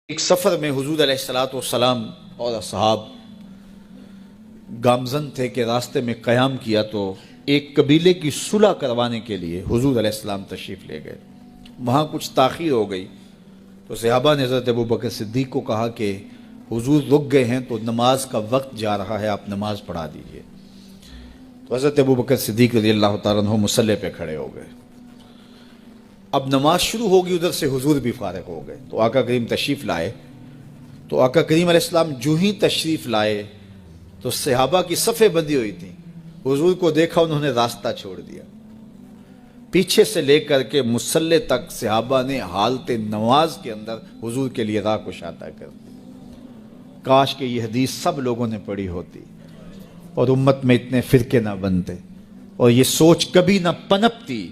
ایک سفر میں حضور علیہ الصلوۃ والسلام اور اصحاب گامزن تھے کہ راستے میں قیام کیا تو ایک قبیلے کی صلح کروانے کے لیے حضور علیہ السلام تشریف لے گئے۔ وہاں کچھ تاخیر ہو گئی تو صحابہ نے حضرت ابوبکر صدیق کو کہا کہ حضور رک گئے ہیں تو نماز کا وقت جا رہا ہے، آپ نماز پڑھا دیجئے۔ تو حضرت ابوبکر صدیق رضی اللہ تعالیٰ عنہ مصلی پہ کھڑے ہو گئے۔ اب نماز شروع ہوگی، ادھر سے حضور بھی فارغ ہو گئے تو آقا کریم تشریف لائے۔ تو آقا کریم علیہ السلام جو ہی تشریف لائے تو صحابہ کی صفیں بندی ہوئی تھیں، حضور کو دیکھا انہوں نے راستہ چھوڑ دیا۔ پیچھے سے لے کر کے مصلی تک صحابہ نے حالت نماز کے اندر حضور کے لیے راہ کشادہ کر دی۔ کاش کہ یہ حدیث سب لوگوں نے پڑھی ہوتی اور امت میں اتنے فرقے نہ بنتے اور یہ سوچ کبھی نہ پنپتی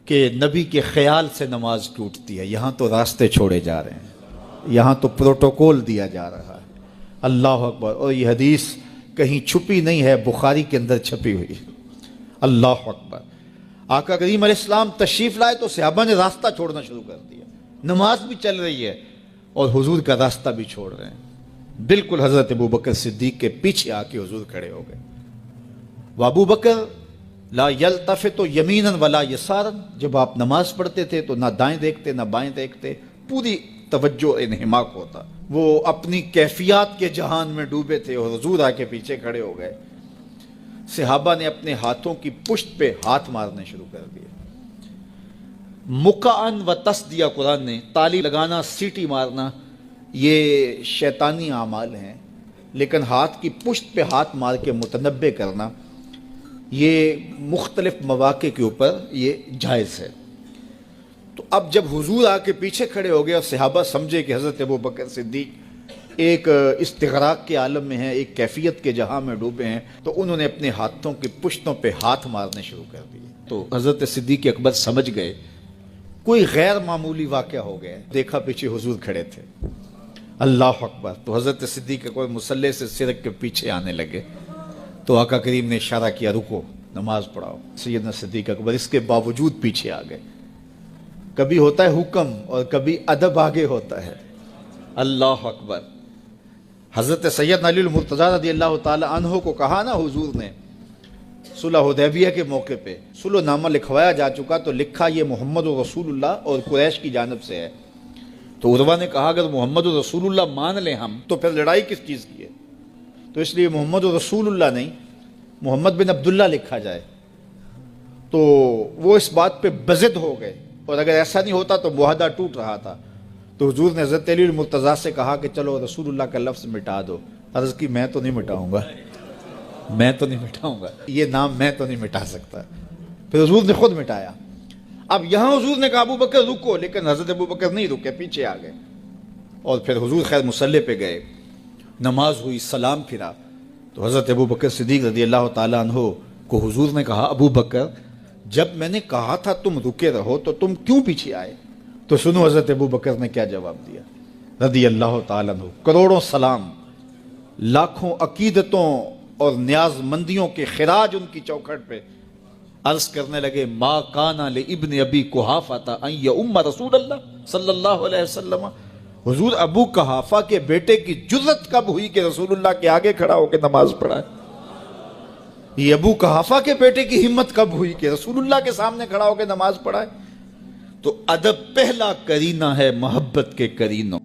کہ نبی کے خیال سے نماز ٹوٹتی ہے۔ یہاں تو راستے چھوڑے جا رہے ہیں، یہاں تو پروٹوکول دیا جا رہا ہے۔ اللہ اکبر۔ اور یہ حدیث کہیں چھپی نہیں ہے، بخاری کے اندر چھپی ہوئی ہے۔ اللہ اکبر۔ آقا کریم علیہ السلام تشریف لائے تو صحابہ نے راستہ چھوڑنا شروع کر دیا، نماز بھی چل رہی ہے اور حضور کا راستہ بھی چھوڑ رہے ہیں۔ بالکل حضرت ابوبکر صدیق کے پیچھے آ کے حضور کھڑے ہو گئے۔ وہ ابوبکر لا یلتفت یمینا ولا یسارا، جب آپ نماز پڑھتے تھے تو نہ دائیں دیکھتے نہ بائیں دیکھتے، پوری توجہ انہماک ہوتا۔ وہ اپنی کیفیات کے جہان میں ڈوبے تھے اور حضور آ کے پیچھے کھڑے ہو گئے۔ صحابہ نے اپنے ہاتھوں کی پشت پہ ہاتھ مارنے شروع کر دیے۔ مکعن و تصدیہ، قرآن نے تالی لگانا، سیٹی مارنا یہ شیطانی اعمال ہیں، لیکن ہاتھ کی پشت پہ ہاتھ مار کے متنبہ کرنا یہ مختلف مواقع کے اوپر یہ جائز ہے۔ تو اب جب حضور آ کے پیچھے کھڑے ہو گئے اور صحابہ سمجھے کہ حضرت ابوبکر صدیق ایک استغراق کے عالم میں ہیں، ایک کیفیت کے جہاں میں ڈوبے ہیں، تو انہوں نے اپنے ہاتھوں کی پشتوں پہ ہاتھ مارنے شروع کر دیے۔ تو حضرت صدیق اکبر سمجھ گئے کوئی غیر معمولی واقعہ ہو گیا ہے۔ دیکھا پیچھے حضور کھڑے تھے۔ اللہ اکبر۔ تو حضرت صدیق اکبر مصلی سے سرک کے پیچھے آنے لگے تو آقا کریم نے اشارہ کیا رکو، نماز پڑھاؤ۔ سیدنا صدیق اکبر اس کے باوجود پیچھے آ گئے۔ کبھی ہوتا ہے حکم اور کبھی ادب آگے ہوتا ہے۔ اللہ اکبر۔ حضرت سیدنا علی المرتضیٰ رضی اللہ تعالی عنہ کو کہا نا حضور نے صلح حدیبیہ کے موقع پہ، صلح نامہ لکھوایا جا چکا تو لکھا یہ محمد رسول اللہ اور قریش کی جانب سے ہے۔ تو عروہ نے کہا اگر محمد رسول اللہ مان لیں ہم تو پھر لڑائی کس چیز کی ہے؟ تو اس لیے محمد رسول اللہ نہیں، محمد بن عبداللہ لکھا جائے۔ تو وہ اس بات پہ بضد ہو گئے، اور اگر ایسا نہیں ہوتا تو معاہدہ ٹوٹ رہا تھا۔ تو حضور نے حضرت علی المرتضیٰ سے کہا کہ چلو رسول اللہ کا لفظ مٹا دو۔ عرض کی میں تو نہیں مٹاؤں گا، میں تو نہیں مٹاؤں گا، یہ نام میں تو نہیں مٹا سکتا۔ پھر حضور نے خود مٹایا۔ اب یہاں حضور نے کہا ابوبکر رکو، لیکن حضرت ابوبکر نہیں رکے، پیچھے آ گئے۔ اور پھر حضور خیر مصلی پہ گئے، نماز ہوئی، سلام پھرا تو حضرت ابوبکر صدیق رضی اللہ تعالیٰ عنہ کو حضور نے کہا ابوبکر جب میں نے کہا تھا تم رکے رہو تو تم کیوں پیچھے آئے؟ تو سنو حضرت ابوبکر نے کیا جواب دیا رضی اللہ تعالیٰ عنہ۔ کروڑوں سلام، لاکھوں عقیدتوں اور نیاز مندیوں کے خراج ان کی چوکھٹ پہ عرض کرنے لگے ما کان لابن ابی قحافہ ان یؤم رسول اللہ صلی اللہ علیہ وسلم۔ حضور ابو قحافہ کے بیٹے کی جرت کب ہوئی کہ رسول اللہ کے آگے کھڑا ہو کے نماز پڑھائے؟ یہ ابو قحافہ کے بیٹے کی ہمت کب ہوئی کہ رسول اللہ کے سامنے کھڑا ہو کے نماز پڑھائے؟ تو ادب پہلا کرینہ ہے محبت کے کرینوں۔